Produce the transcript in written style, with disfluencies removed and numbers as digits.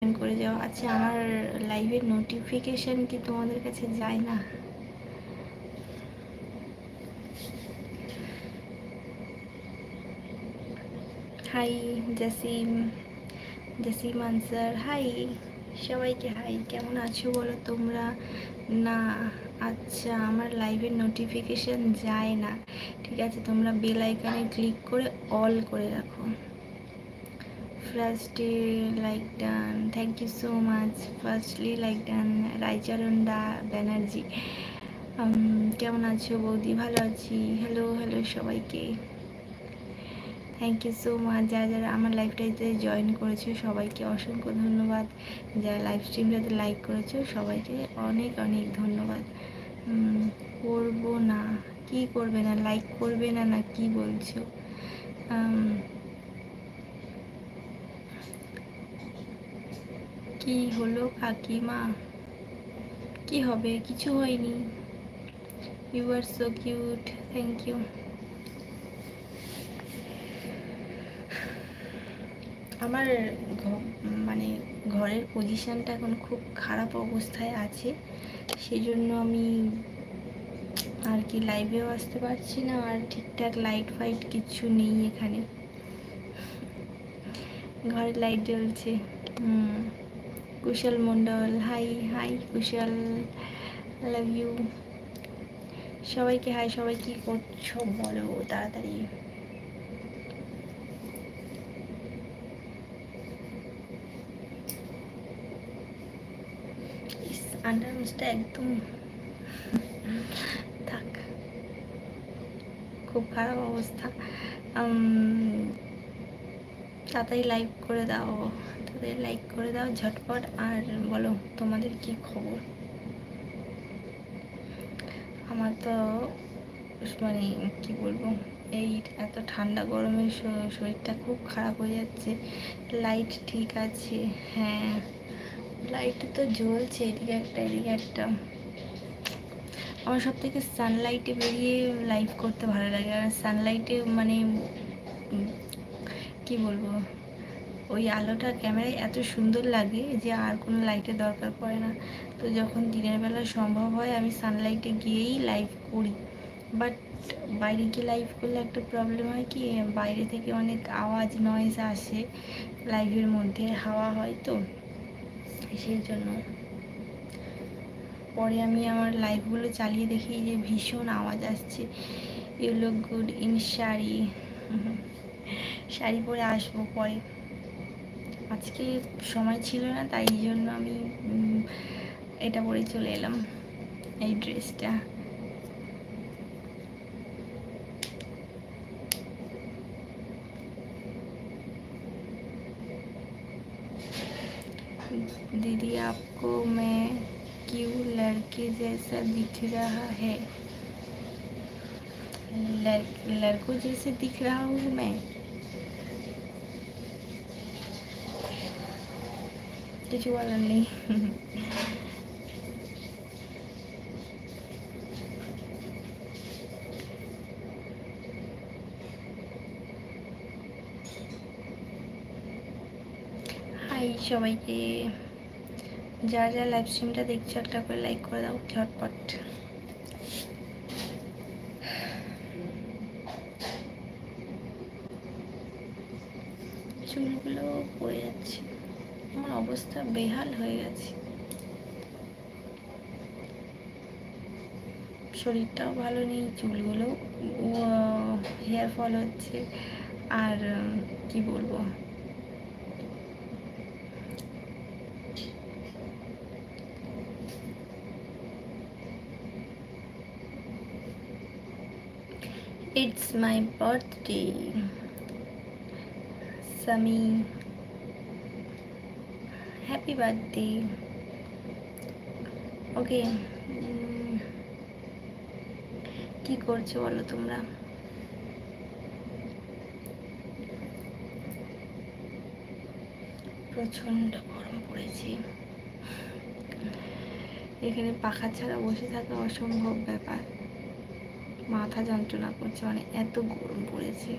Join করে যাও। আচ্ছা, আমার লাইভের নোটিফিকেশান কি তোমাদের কাছে যায় না? হাই জসিম, জসিম আনসার, হাই সবাইকে, হাই। কেমন আছো বলো তোমরা? না, আচ্ছা, আমার লাইভের নোটিফিকেশান যায় না। ঠিক আছে, তোমরা বেল আইকনে ক্লিক করে অল করে রাখো। Firstly like done, thank you so much. Firstly like done রায়চরণদা ব্যানার্জি। কেমন আছো বৌদি? ভালো আছি। হ্যালো হ্যালো সবাইকে, থ্যাংক ইউ সো মাচ। যারা যারা আমার লাইভটাতে জয়েন করেছো সবাইকে অসংখ্য ধন্যবাদ। যারা লাইভ স্ট্রিমটাতে লাইক করেছো সবাইকে অনেক অনেক ধন্যবাদ। করবো না? কি করবে না? লাইক করবে না, না কি বলছো? কি হলো কাকিমা? কি হবে? কিছু হয়নি। You are so cute, thank you. আমার মানে ঘরের পজিশানটা এখন খুব খারাপ অবস্থায় আছে, সেই জন্য আমি আর কি লাইভেও আসতে পারছি না, আর ঠিকঠাক লাইট ফাইট কিছু নেই এখানে। ঘরে লাইট জ্বলছে। Kushal Mondal, hi hi Kushal, love you. সবাইকে হাই। সবাই কি করছো বলো তাড়াতাড়ি। আন্ডারটা একদম থাক, খুব খারাপ অবস্থা। তাড়াতাড়ি লাইক করে দাও, তাড়াতাড়ি লাইক করে দাও ঝটপট। আর বলো তোমাদের কি খবর? আমার তো মানে কি বলবো, এই এত ঠান্ডা গরমে শরীরটা খুব খারাপ হয়ে যাচ্ছে। লাইট ঠিক আছে, হ্যাঁ লাইট তো জ্বলছে, এদিকে একটা এদিকে একটা। আমার সব থেকে সানলাইটে বেরিয়ে লাইভ করতে ভালো লাগে। আর সানলাইটে মানে কি বলবো, ওই আলোটা ক্যামেরায় এত সুন্দর লাগে যে আর কোনো লাইটের দরকার পড়ে না। তো যখন দিনের বেলা সম্ভব হয় আমি সানলাইটে গিয়েই লাইভ করি। বাট বাইরে গিয়ে লাইভ করলে একটা প্রবলেম হয় কি, বাইরে থেকে অনেক আওয়াজ নয়েজ আসে, লাইভের মধ্যে হাওয়া হয়, তো সেই জন্য পরে আমি আমার লাইভগুলো চালিয়ে দেখি যে ভীষণ আওয়াজ আসছে। You look good in sari. Sari পরে আসবো পরে, আজকে সময় ছিল না, তাই জন্য আমি এটা পরে চলে এলাম, এই ড্রেসটা। दीदी आपको मैं क्यों लड़के जैसा दिख रहा है? लड़कों जैसे दिख रहा हूँ मैं? কিছু বলার নেই। হাই সবাইকে, যারা যারা লাইভ স্ট্রিমটা দেখছো একটা করে লাইক করে দাও ঝটপট। চুলগুলো পড়ে যাচ্ছে, আমার অবস্থা বেহাল হয়ে গেছে। শরীরটাও ভালো নেই, চুলগুলো হেয়ার ফল হচ্ছে। আর কি বলবো, it's my birthday Sami, happy birthday. Okay, কি করছো বলো তোমরা? প্রচণ্ড গরম পড়েছে, এখানে পাখা ছাড়া বসে থাকা অসম্ভব ব্যাপার, মাথা যন্ত্রণা করছে, মানে এত গরম পড়েছে।